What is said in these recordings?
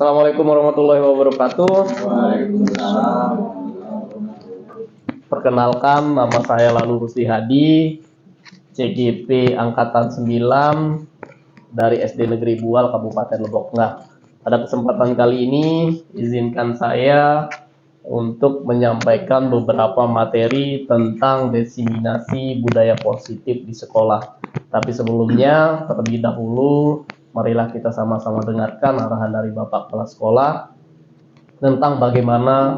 Assalamualaikum warahmatullahi wabarakatuh. Waalaikumsalam. Perkenalkan, nama saya Lalu Rusli Hadi, CGP Angkatan 9 dari SD Negeri Bual, Kabupaten Lombok Tengah. Pada kesempatan kali ini, izinkan saya untuk menyampaikan beberapa materi tentang diseminasi budaya positif di sekolah. Tapi sebelumnya, terlebih dahulu, marilah kita sama-sama dengarkan arahan dari Bapak Kepala Sekolah tentang bagaimana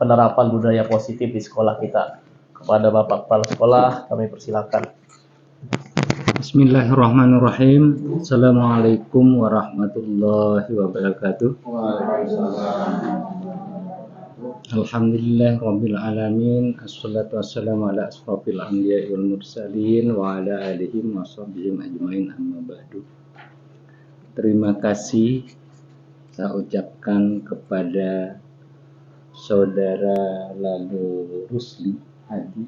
penerapan budaya positif di sekolah kita. Kepada Bapak Kepala Sekolah, kami persilakan. Bismillahirrahmanirrahim. Assalamualaikum warahmatullahi wabarakatuh. Alhamdulillah Rabbil Alamin. Assalatu wassalamu ala asrafil anbiya wal mursalin wa ala alihim wa sahbihim ajmain, amma ba'du. Terima kasih saya ucapkan kepada Saudara Lalu Rusli Hadi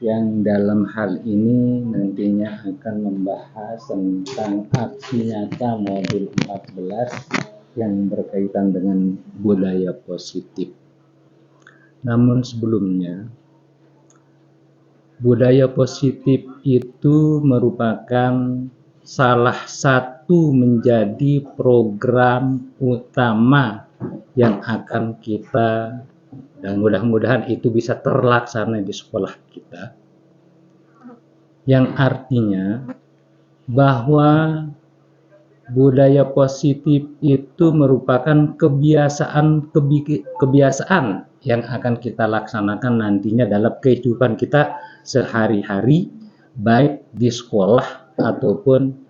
yang dalam hal ini nantinya akan membahas tentang aksi nyata modul 14 yang berkaitan dengan budaya positif. Namun sebelumnya, budaya positif itu merupakan salah satu menjadi program utama yang akan kita, dan mudah-mudahan itu bisa terlaksana di sekolah kita, yang artinya bahwa budaya positif itu merupakan kebiasaan yang akan kita laksanakan nantinya dalam kehidupan kita sehari-hari, baik di sekolah ataupun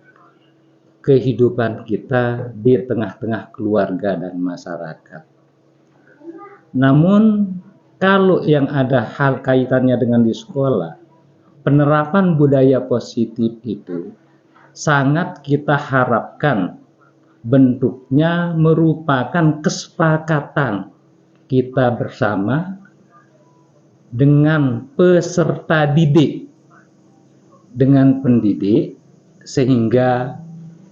kehidupan kita di tengah-tengah keluarga dan masyarakat. Namun kalau yang ada hal kaitannya dengan di sekolah, penerapan budaya positif itu sangat kita harapkan bentuknya merupakan kesepakatan kita bersama dengan peserta didik, dengan pendidik, sehingga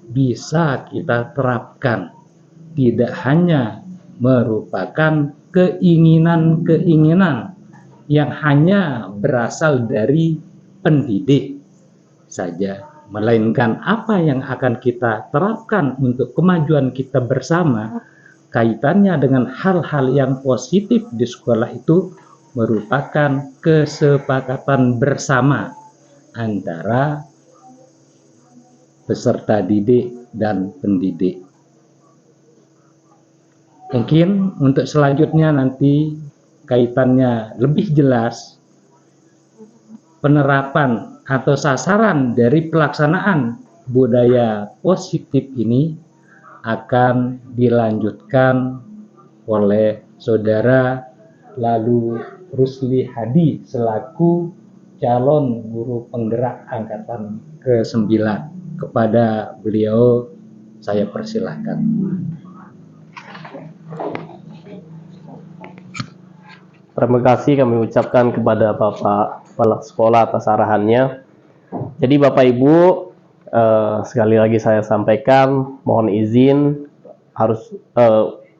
bisa kita terapkan, tidak hanya merupakan keinginan-keinginan yang hanya berasal dari pendidik saja, melainkan apa yang akan kita terapkan untuk kemajuan kita bersama, kaitannya dengan hal-hal yang positif di sekolah itu merupakan kesepakatan bersama antara peserta didik dan pendidik. Mungkin untuk selanjutnya nanti kaitannya lebih jelas, penerapan atau sasaran dari pelaksanaan budaya positif ini akan dilanjutkan oleh Saudara Lalu Rusli Hadi selaku calon guru penggerak angkatan ke-9. Kepada beliau saya persilahkan. Terima kasih kami ucapkan kepada Bapak Kepala Sekolah atas arahannya. Jadi Bapak Ibu, sekali lagi saya sampaikan, mohon izin harus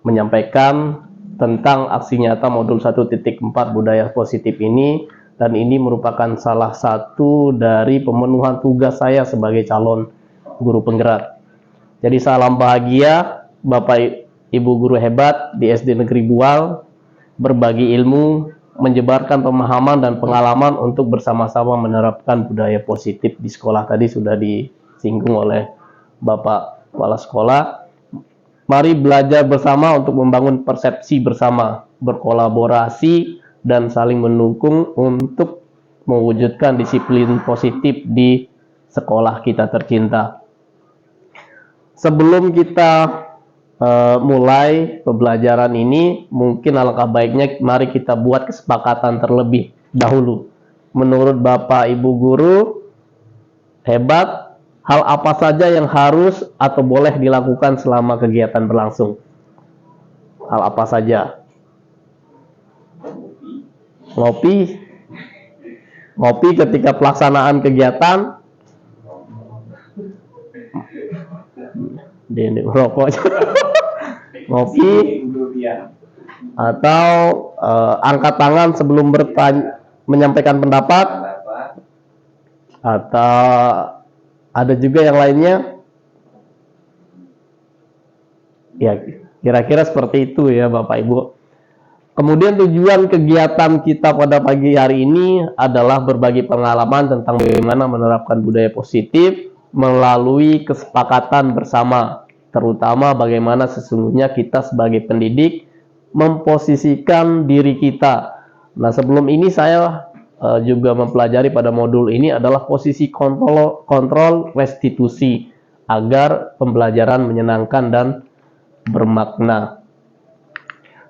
menyampaikan tentang aksi nyata modul 1.4 budaya positif ini, dan ini merupakan salah satu dari pemenuhan tugas saya sebagai calon guru penggerak. Jadi salam bahagia Bapak Ibu guru hebat di SD Negeri Bual, berbagi ilmu, menyebarkan pemahaman dan pengalaman untuk bersama-sama menerapkan budaya positif di sekolah. Tadi sudah disinggung oleh Bapak Kepala Sekolah. Mari belajar bersama untuk membangun persepsi bersama, berkolaborasi, dan saling mendukung untuk mewujudkan disiplin positif di sekolah kita tercinta. Sebelum kita mulai pembelajaran ini, mungkin alangkah baiknya mari kita buat kesepakatan terlebih dahulu. Menurut Bapak Ibu guru hebat, hal apa saja yang harus atau boleh dilakukan selama kegiatan berlangsung? Hal apa saja? Ngopi ketika pelaksanaan kegiatan, dia merokok. ngopi, atau angkat tangan sebelum menyampaikan pendapat, atau ada juga yang lainnya. Ya, kira-kira seperti itu ya Bapak Ibu. Kemudian tujuan kegiatan kita pada pagi hari ini adalah berbagi pengalaman tentang bagaimana menerapkan budaya positif melalui kesepakatan bersama, terutama bagaimana sesungguhnya kita sebagai pendidik memposisikan diri kita. Nah, sebelum ini saya juga mempelajari pada modul ini adalah posisi kontrol restitusi agar pembelajaran menyenangkan dan bermakna.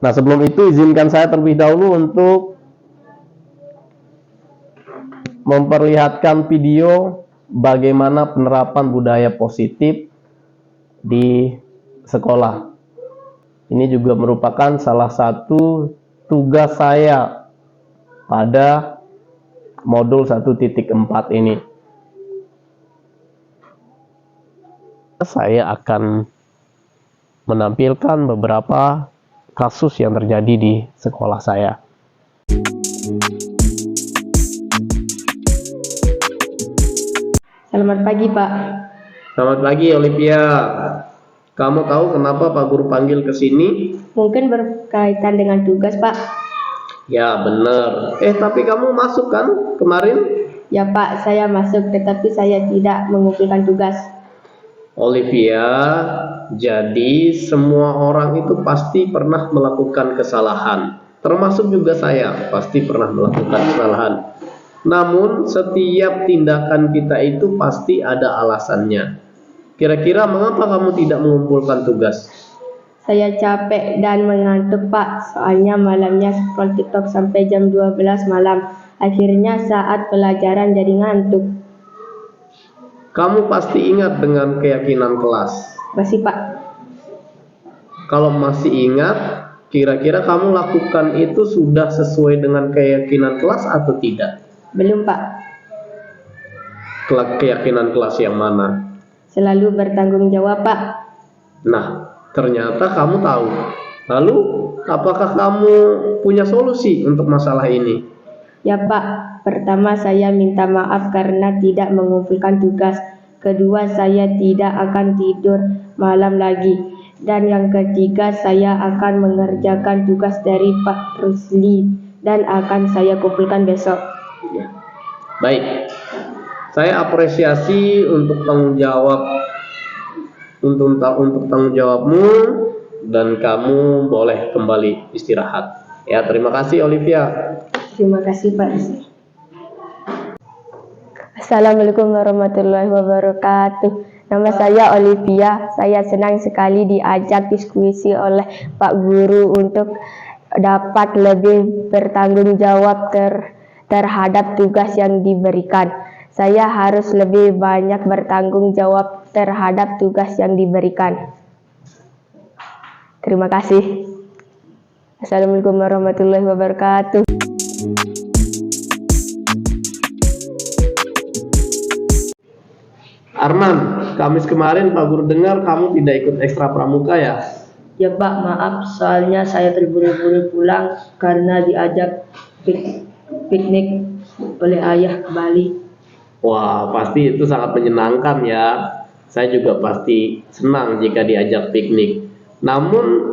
Nah, sebelum itu izinkan saya terlebih dahulu untuk memperlihatkan video bagaimana penerapan budaya positif di sekolah. Ini juga merupakan salah satu tugas saya pada modul 1.4 ini. Saya akan menampilkan beberapa kasus yang terjadi di sekolah saya. Selamat pagi, Pak. Selamat pagi, Olivia. Kamu tahu kenapa Pak Guru panggil ke sini? Mungkin berkaitan dengan tugas, Pak. Ya, benar. Tapi kamu masuk kan kemarin? Ya, Pak, saya masuk, tetapi saya tidak mengumpulkan tugas. Olivia, jadi semua orang itu pasti pernah melakukan kesalahan. Termasuk juga saya, pasti pernah melakukan kesalahan. Namun, setiap tindakan kita itu pasti ada alasannya. Kira-kira mengapa kamu tidak mengumpulkan tugas? Saya capek dan mengantuk, Pak. Soalnya malamnya scroll TikTok sampai jam 12 malam. Akhirnya saat pelajaran jadi ngantuk. Kamu pasti ingat dengan keyakinan kelas. Masih, Pak. Kalau masih ingat, kira-kira kamu lakukan itu sudah sesuai dengan keyakinan kelas atau tidak? Belum, Pak. Keyakinan kelas yang mana? Selalu bertanggung jawab, Pak. Nah, ternyata kamu tahu. Lalu, apakah kamu punya solusi untuk masalah ini? Ya, Pak. Pertama, saya minta maaf karena tidak mengumpulkan tugas. Kedua, saya tidak akan tidur malam lagi. Dan yang ketiga, saya akan mengerjakan tugas dari Pak Rusli dan akan saya kumpulkan besok. Baik. Saya apresiasi untuk tanggung jawabmu dan kamu boleh kembali istirahat. Ya, terima kasih Olivia. Terima kasih, Pak. Assalamualaikum warahmatullahi wabarakatuh. Nama saya Olivia. Saya senang sekali diajak diskusi oleh Pak Guru untuk dapat lebih bertanggung jawab terhadap tugas yang diberikan. Saya harus lebih banyak bertanggung jawab terhadap tugas yang diberikan. Terima kasih. Assalamualaikum warahmatullahi wabarakatuh. Arman, Kamis kemarin Pak Guru dengar kamu tidak ikut ekstra pramuka ya? Ya, Pak, maaf, soalnya saya terburu-buru pulang karena diajak piknik oleh ayah ke Bali. Wah, pasti itu sangat menyenangkan ya. Saya juga pasti senang jika diajak piknik. Namun,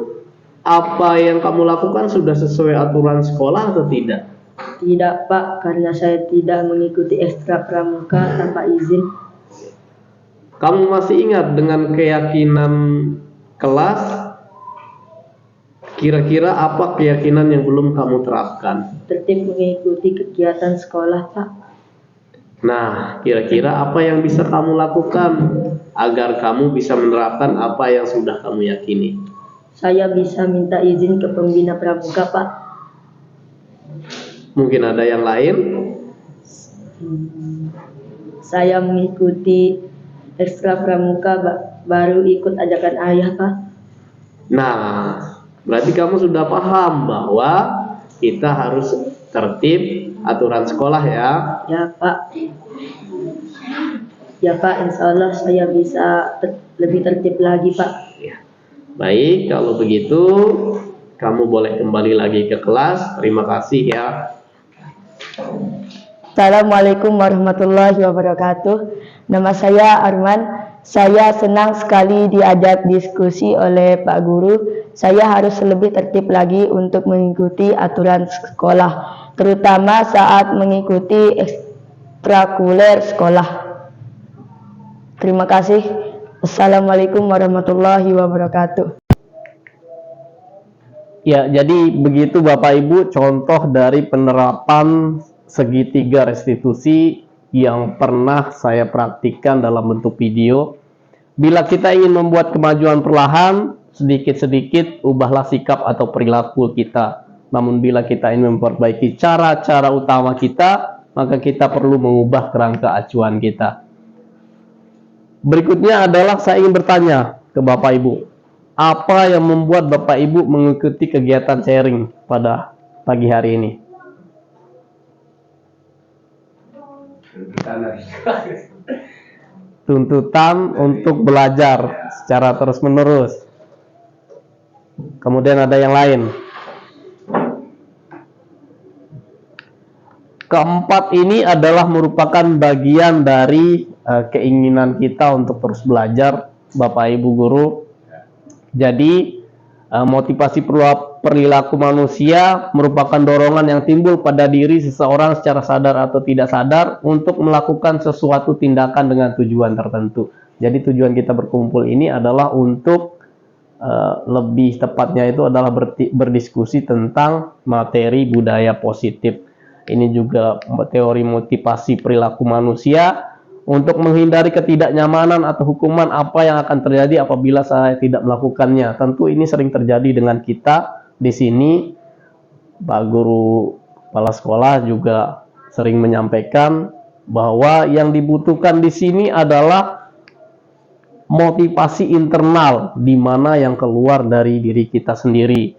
apa yang kamu lakukan sudah sesuai aturan sekolah atau tidak? Tidak, Pak, karena saya tidak mengikuti ekstra pramuka tanpa izin. Kamu masih ingat dengan keyakinan kelas? Kira-kira apa keyakinan yang belum kamu terapkan? Tertib mengikuti kegiatan sekolah, Pak. Nah, kira-kira apa yang bisa kamu lakukan agar kamu bisa menerapkan apa yang sudah kamu yakini? Saya bisa minta izin ke pembina pramuka, Pak. Mungkin ada yang lain? Saya mengikuti ekstra pramuka baru ikut ajakan ayah, Pak. Nah, berarti kamu sudah paham bahwa kita harus tertib aturan sekolah ya? Ya, Pak. Ya, Pak, insya Allah saya bisa lebih tertib lagi, Pak. Ya. Baik, kalau begitu kamu boleh kembali lagi ke kelas. Terima kasih ya. Assalamualaikum warahmatullahi wabarakatuh. Nama saya Arman. Saya senang sekali diajak diskusi oleh Pak Guru. Saya harus lebih tertib lagi untuk mengikuti aturan sekolah, terutama saat mengikuti ekstrakurikuler sekolah. Terima kasih. Assalamualaikum warahmatullahi wabarakatuh. Ya, jadi begitu Bapak Ibu contoh dari penerapan segitiga restitusi yang pernah saya praktikkan dalam bentuk video. Bila kita ingin membuat kemajuan perlahan, sedikit-sedikit ubahlah sikap atau perilaku kita. Namun bila kita ingin memperbaiki cara-cara utama kita, maka kita perlu mengubah kerangka acuan kita. Berikutnya adalah saya ingin bertanya ke Bapak Ibu, apa yang membuat Bapak Ibu mengikuti kegiatan sharing pada pagi hari ini? Tuntutan untuk belajar secara terus-menerus. Kemudian ada yang lain. Keempat ini adalah merupakan bagian dari keinginan kita untuk terus belajar, Bapak Ibu guru. Jadi motivasi perilaku manusia merupakan dorongan yang timbul pada diri seseorang secara sadar atau tidak sadar untuk melakukan sesuatu tindakan dengan tujuan tertentu. Jadi tujuan kita berkumpul ini adalah untuk lebih tepatnya itu adalah berdiskusi tentang materi budaya positif. Ini juga teori motivasi perilaku manusia untuk menghindari ketidaknyamanan atau hukuman apa yang akan terjadi apabila saya tidak melakukannya. Tentu ini sering terjadi dengan kita di sini. Pak Guru Kepala Sekolah juga sering menyampaikan bahwa yang dibutuhkan di sini adalah motivasi internal, di mana yang keluar dari diri kita sendiri.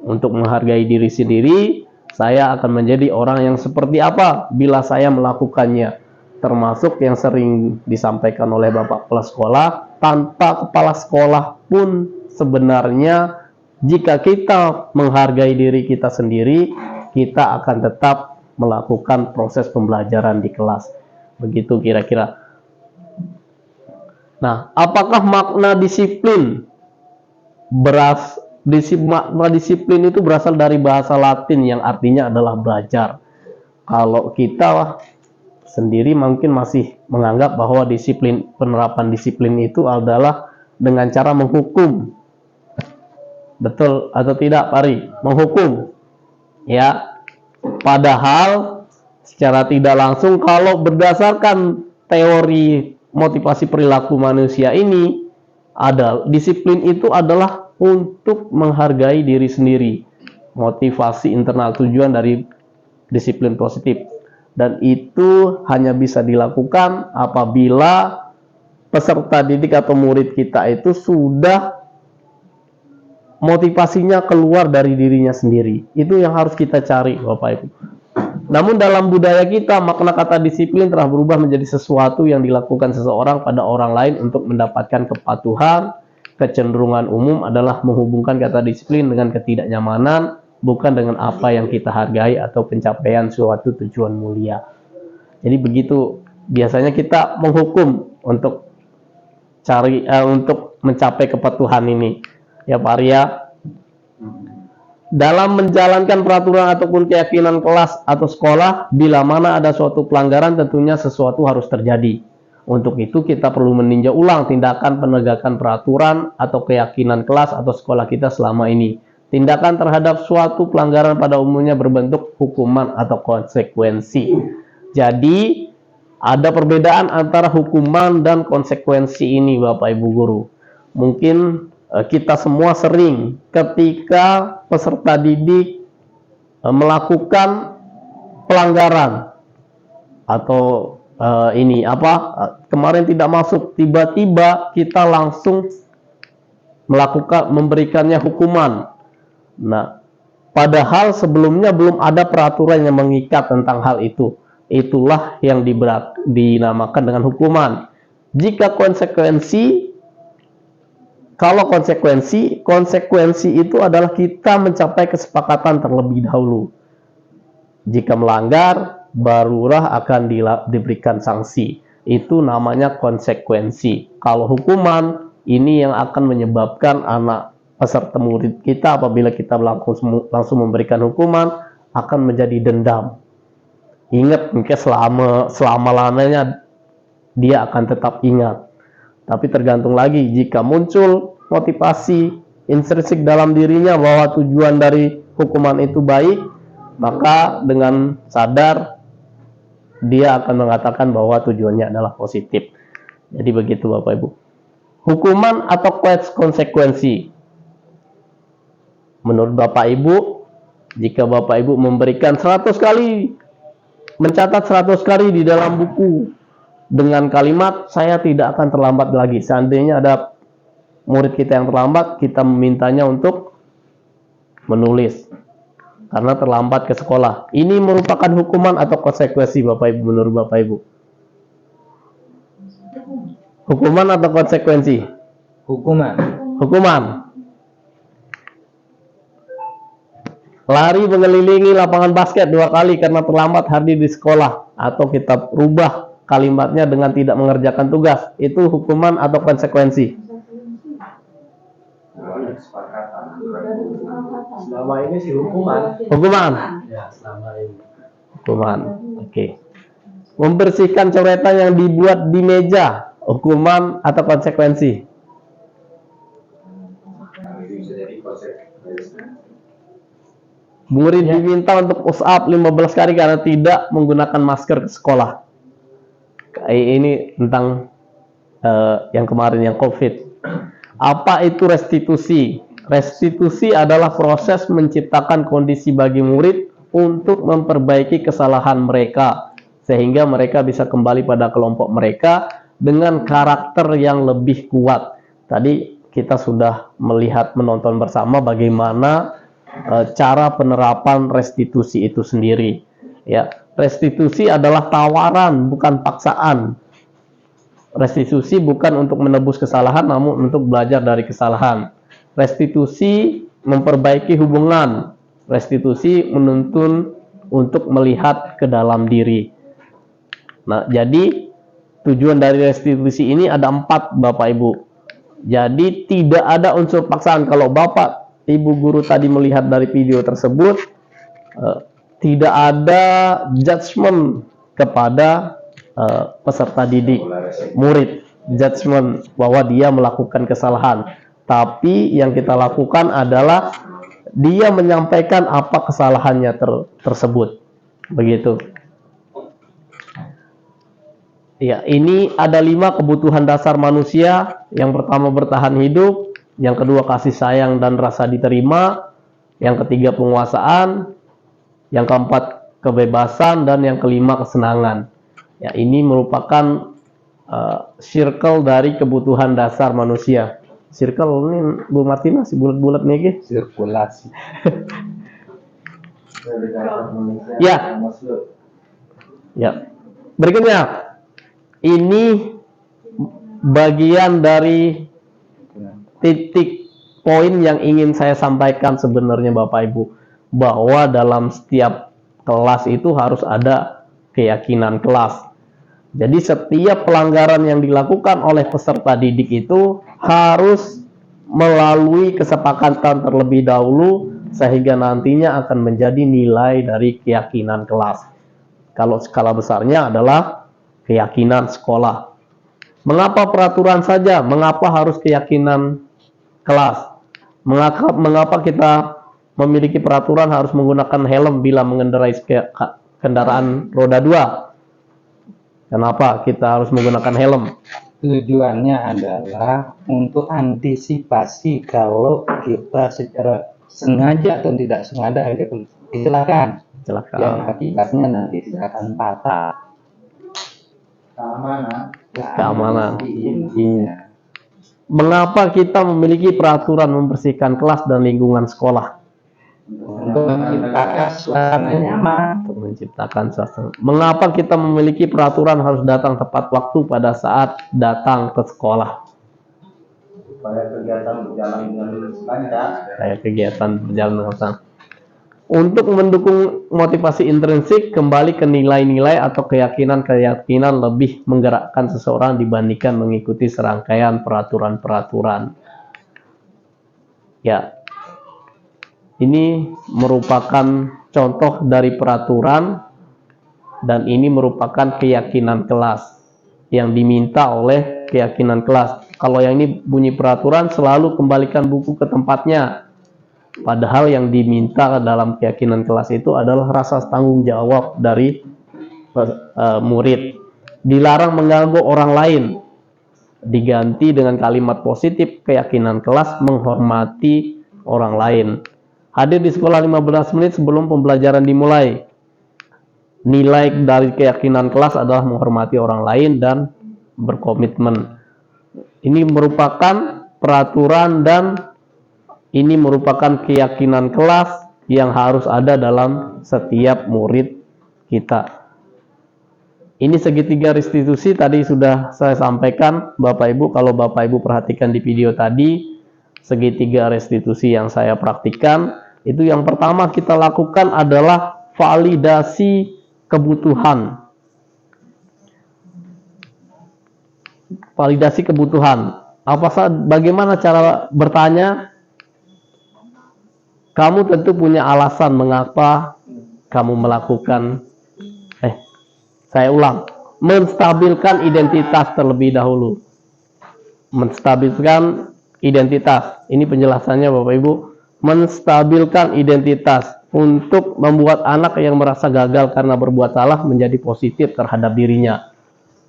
Untuk menghargai diri sendiri, saya akan menjadi orang yang seperti apa bila saya melakukannya. Termasuk yang sering disampaikan oleh Bapak Kepala Sekolah, tanpa Kepala Sekolah pun sebenarnya jika kita menghargai diri kita sendiri, kita akan tetap melakukan proses pembelajaran di kelas. Begitu kira-kira. Nah, apakah makna disiplin? Makna disiplin itu berasal dari bahasa Latin yang artinya adalah belajar. Kalau kita sendiri mungkin masih menganggap bahwa penerapan disiplin itu adalah dengan cara menghukum. Betul atau tidak, Pari? Menghukum. Ya. Padahal secara tidak langsung kalau berdasarkan teori motivasi perilaku manusia ini, disiplin itu adalah untuk menghargai diri sendiri. Motivasi internal, tujuan dari disiplin positif. Dan itu hanya bisa dilakukan apabila peserta didik atau murid kita itu sudah motivasinya keluar dari dirinya sendiri. Itu yang harus kita cari, Bapak Ibu. Namun dalam budaya kita, makna kata disiplin telah berubah menjadi sesuatu yang dilakukan seseorang pada orang lain untuk mendapatkan kepatuhan. Kecenderungan umum adalah menghubungkan kata disiplin dengan ketidaknyamanan, bukan dengan apa yang kita hargai atau pencapaian suatu tujuan mulia. Jadi begitu biasanya kita menghukum untuk untuk mencapai kepatuhan ini. Ya Pak Arya, dalam menjalankan peraturan ataupun keyakinan kelas atau sekolah, bila mana ada suatu pelanggaran tentunya sesuatu harus terjadi. Untuk itu kita perlu meninjau ulang tindakan penegakan peraturan atau keyakinan kelas atau sekolah kita selama ini. Tindakan terhadap suatu pelanggaran pada umumnya berbentuk hukuman atau konsekuensi. Jadi, ada perbedaan antara hukuman dan konsekuensi ini, Bapak Ibu Guru. Mungkin kita semua sering ketika peserta didik melakukan pelanggaran atau kemarin tidak masuk, tiba-tiba kita langsung memberikannya hukuman. Nah, padahal sebelumnya belum ada peraturan yang mengikat tentang hal itu. Itulah yang dinamakan dengan hukuman. Jika konsekuensi, Kalau konsekuensi itu adalah kita mencapai kesepakatan terlebih dahulu. Jika melanggar, barulah akan diberikan sanksi. Itu namanya konsekuensi. Kalau hukuman, ini yang akan menyebabkan anak peserta murid kita apabila kita langsung memberikan hukuman akan menjadi dendam. Ingat, mungkin selama-lamanya dia akan tetap ingat. Tapi tergantung lagi, jika muncul motivasi intrinsik dalam dirinya bahwa tujuan dari hukuman itu baik, maka dengan sadar dia akan mengatakan bahwa tujuannya adalah positif. Jadi begitu Bapak Ibu. Hukuman atau konsekuensi. Menurut Bapak Ibu, jika Bapak Ibu memberikan 100 kali, mencatat 100 kali di dalam buku dengan kalimat saya tidak akan terlambat lagi. Seandainya ada murid kita yang terlambat, kita memintanya untuk menulis karena terlambat ke sekolah. Ini merupakan hukuman atau konsekuensi Bapak Ibu menurut Bapak Ibu? Hukuman atau konsekuensi? Hukuman. Hukuman. Lari mengelilingi lapangan basket 2 kali karena terlambat hadir di sekolah, atau kita rubah kalimatnya dengan tidak mengerjakan tugas, itu hukuman atau konsekuensi? Selama ini sih hukuman. Hukuman. Ya, selama ini. Hukuman. Oke. Membersihkan coretan yang dibuat di meja, hukuman atau konsekuensi? Murid diminta untuk push up 15 kali karena tidak menggunakan masker ke sekolah. Ini tentang yang kemarin yang COVID. Apa itu restitusi? Restitusi adalah proses menciptakan kondisi bagi murid untuk memperbaiki kesalahan mereka sehingga mereka bisa kembali pada kelompok mereka dengan karakter yang lebih kuat. Tadi kita sudah menonton bersama bagaimana cara penerapan restitusi itu sendiri. Ya, restitusi adalah tawaran, bukan paksaan. Restitusi bukan untuk menebus kesalahan, namun untuk belajar dari kesalahan. Restitusi memperbaiki hubungan. Restitusi menuntun untuk melihat ke dalam diri. Nah, jadi tujuan dari restitusi ini ada 4 Bapak Ibu. Jadi tidak ada unsur paksaan. Kalau Bapak Ibu guru tadi melihat dari video tersebut, tidak ada judgement kepada peserta didik, murid, judgement bahwa dia melakukan kesalahan. Tapi yang kita lakukan adalah dia menyampaikan apa kesalahannya tersebut. Begitu. Ya, ini ada 5 kebutuhan dasar manusia. Yang pertama bertahan hidup, yang kedua kasih sayang dan rasa diterima, yang ketiga penguasaan, yang keempat kebebasan, dan yang kelima kesenangan. Ya, ini merupakan circle dari kebutuhan dasar manusia. Circle ini Bu Martina si bulat-bulat nih, Sirkulasi. Ya. Ya. Berikutnya, ini bagian dari titik poin yang ingin saya sampaikan sebenarnya Bapak Ibu, bahwa dalam setiap kelas itu harus ada keyakinan kelas. Jadi setiap pelanggaran yang dilakukan oleh peserta didik itu harus melalui kesepakatan terlebih dahulu sehingga nantinya akan menjadi nilai dari keyakinan kelas. Kalau skala besarnya adalah keyakinan sekolah. Mengapa peraturan saja? Mengapa harus keyakinan kelas? Mengapa kita memiliki peraturan harus menggunakan helm bila mengendarai kendaraan roda 2? Kenapa kita harus menggunakan helm? Tujuannya adalah untuk antisipasi kalau kita secara sengaja atau tidak sengaja kecelakaan. Yang akibatnya nanti tidak akan patah. Keamanan. Mengapa kita memiliki peraturan membersihkan kelas dan lingkungan sekolah? Untuk menciptakan suasana nyaman. Untuk menciptakan suasana. Mengapa kita memiliki peraturan harus datang tepat waktu pada saat datang ke sekolah? supaya kegiatan berjalan dengan lancar. Kayak kegiatan berjalan dengan lancar. Untuk mendukung motivasi intrinsik, kembali ke nilai-nilai atau keyakinan-keyakinan lebih menggerakkan seseorang dibandingkan mengikuti serangkaian peraturan-peraturan. Ya, ini merupakan contoh dari peraturan dan ini merupakan keyakinan kelas yang diminta oleh keyakinan kelas. Kalau yang ini bunyi peraturan, selalu kembalikan buku ke tempatnya. Padahal yang diminta dalam keyakinan kelas itu adalah rasa tanggung jawab dari murid. Dilarang mengganggu orang lain. Diganti dengan kalimat positif, keyakinan kelas menghormati orang lain. Hadir di sekolah 15 menit sebelum pembelajaran dimulai. Nilai dari keyakinan kelas adalah menghormati orang lain dan berkomitmen. Ini merupakan peraturan dan ini merupakan keyakinan kelas yang harus ada dalam setiap murid kita. Ini segitiga restitusi tadi sudah saya sampaikan, Bapak Ibu. Kalau Bapak Ibu perhatikan di video tadi, segitiga restitusi yang saya praktikkan, itu yang pertama kita lakukan adalah validasi kebutuhan. Validasi kebutuhan. Bagaimana cara bertanya? Kamu tentu punya alasan mengapa kamu melakukan, saya ulang, menstabilkan identitas terlebih dahulu. Menstabilkan identitas. Ini penjelasannya Bapak Ibu. Menstabilkan identitas untuk membuat anak yang merasa gagal karena berbuat salah menjadi positif terhadap dirinya.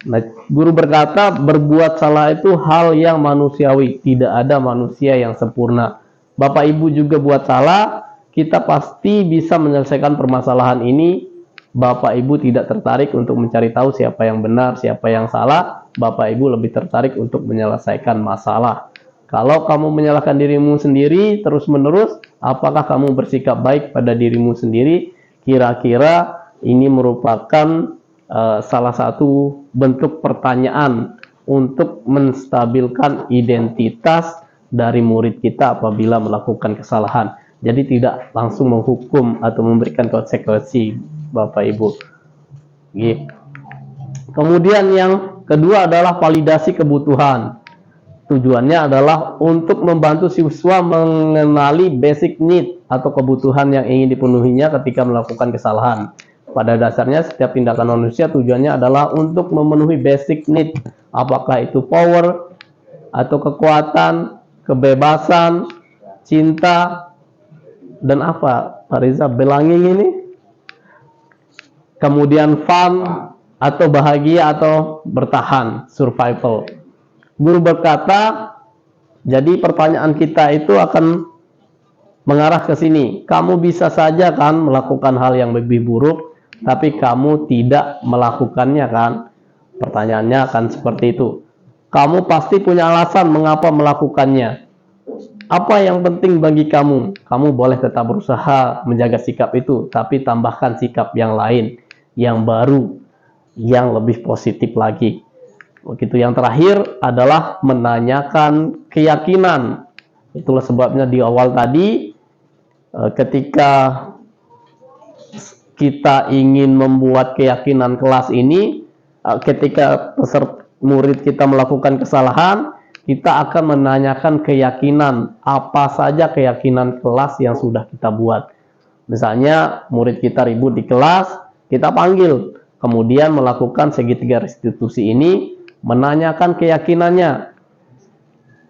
Nah, guru berkata, berbuat salah itu hal yang manusiawi. Tidak ada manusia yang sempurna. Bapak Ibu juga buat salah, kita pasti bisa menyelesaikan permasalahan ini. Bapak Ibu tidak tertarik untuk mencari tahu siapa yang benar, siapa yang salah. Bapak Ibu lebih tertarik untuk menyelesaikan masalah. Kalau kamu menyalahkan dirimu sendiri terus-menerus, apakah kamu bersikap baik pada dirimu sendiri? Kira-kira ini merupakan salah satu bentuk pertanyaan untuk menstabilkan identitas dari murid kita apabila melakukan kesalahan. Jadi tidak langsung menghukum atau memberikan konsekuensi, Bapak Ibu. Kemudian yang kedua adalah validasi kebutuhan. Tujuannya adalah untuk membantu siswa mengenali basic need atau kebutuhan yang ingin dipenuhinya ketika melakukan kesalahan. Pada dasarnya setiap tindakan manusia tujuannya adalah untuk memenuhi basic need. Apakah itu power atau kekuatan, kebebasan, cinta, dan apa? Pak Riza, belonging ini? Kemudian fun, atau bahagia, atau bertahan, survival. Guru berkata, jadi pertanyaan kita itu akan mengarah ke sini. Kamu bisa saja kan melakukan hal yang lebih buruk, tapi kamu tidak melakukannya kan? Pertanyaannya akan seperti itu. Kamu pasti punya alasan mengapa melakukannya. Apa yang penting bagi kamu? Kamu boleh tetap berusaha menjaga sikap itu, tapi tambahkan sikap yang lain, yang baru, yang lebih positif lagi. Begitu. Yang terakhir adalah menanyakan keyakinan. Itulah sebabnya di awal tadi, ketika kita ingin membuat keyakinan kelas ini, ketika peserta murid kita melakukan kesalahan, kita akan menanyakan keyakinan, apa saja keyakinan kelas yang sudah kita buat. Misalnya murid kita ribut di kelas, kita panggil, kemudian melakukan segitiga restitusi ini, menanyakan keyakinannya,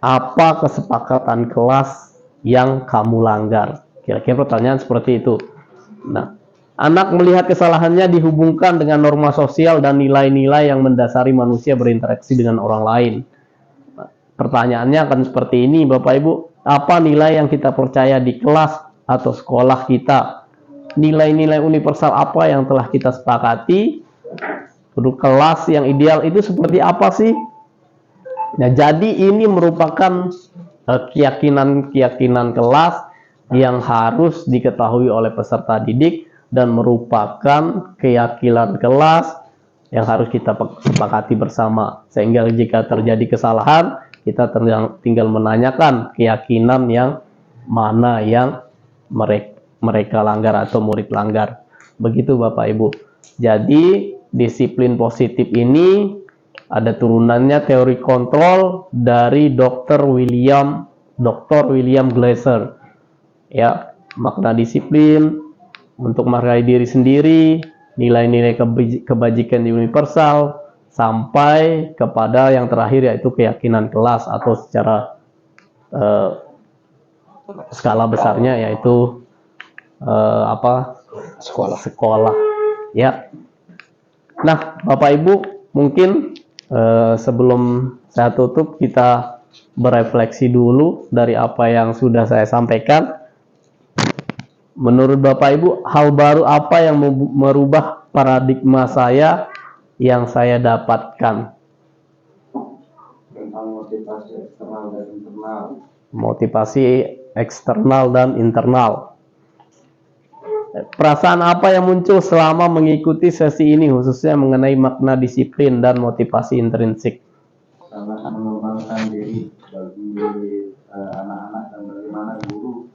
apa kesepakatan kelas yang kamu langgar. Kira-kira pertanyaan seperti itu. Nah, anak melihat kesalahannya dihubungkan dengan norma sosial dan nilai-nilai yang mendasari manusia berinteraksi dengan orang lain. Pertanyaannya akan seperti ini, Bapak Ibu. Apa nilai yang kita percaya di kelas atau sekolah kita? Nilai-nilai universal apa yang telah kita sepakati? Kelas yang ideal itu seperti apa sih? Nah, jadi ini merupakan keyakinan-keyakinan kelas yang harus diketahui oleh peserta didik dan merupakan keyakinan kelas yang harus kita sepakati bersama. Sehingga jika terjadi kesalahan, Kita tinggal menanyakan keyakinan yang mana yang mereka langgar atau murid langgar. Begitu Bapak Ibu. Jadi disiplin positif ini ada turunannya teori kontrol dari Dr. William Glasser. Ya, makna disiplin untuk menghargai diri sendiri, nilai-nilai kebajikan universal, sampai kepada yang terakhir yaitu keyakinan kelas atau secara skala besarnya yaitu sekolah ya. Nah Bapak Ibu, mungkin sebelum saya tutup kita berefleksi dulu dari apa yang sudah saya sampaikan. Menurut Bapak Ibu, hal baru apa yang merubah paradigma saya yang saya dapatkan? Tentang motivasi eksternal dan internal. Motivasi eksternal dan internal. Perasaan apa yang muncul selama mengikuti sesi ini, khususnya mengenai makna disiplin dan motivasi intrinsik? Sangat mengembangkan diri bagi anak-anak dan bagaimana guru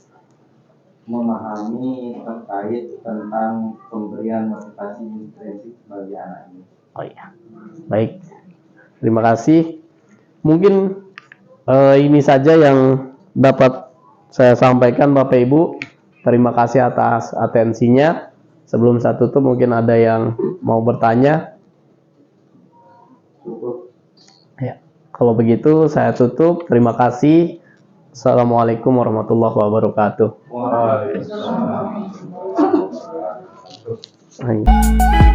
memahami terkait tentang pemberian motivasi intrinsik bagi anak ini. Oh iya, baik. Terima kasih. Mungkin ini saja yang dapat saya sampaikan Bapak Ibu. Terima kasih atas atensinya. Sebelum saya tutup, mungkin ada yang mau bertanya. Cukup. Ya, kalau begitu saya tutup. Terima kasih. Assalamualaikum warahmatullahi wabarakatuh. Waalaikumsalam. Ayo.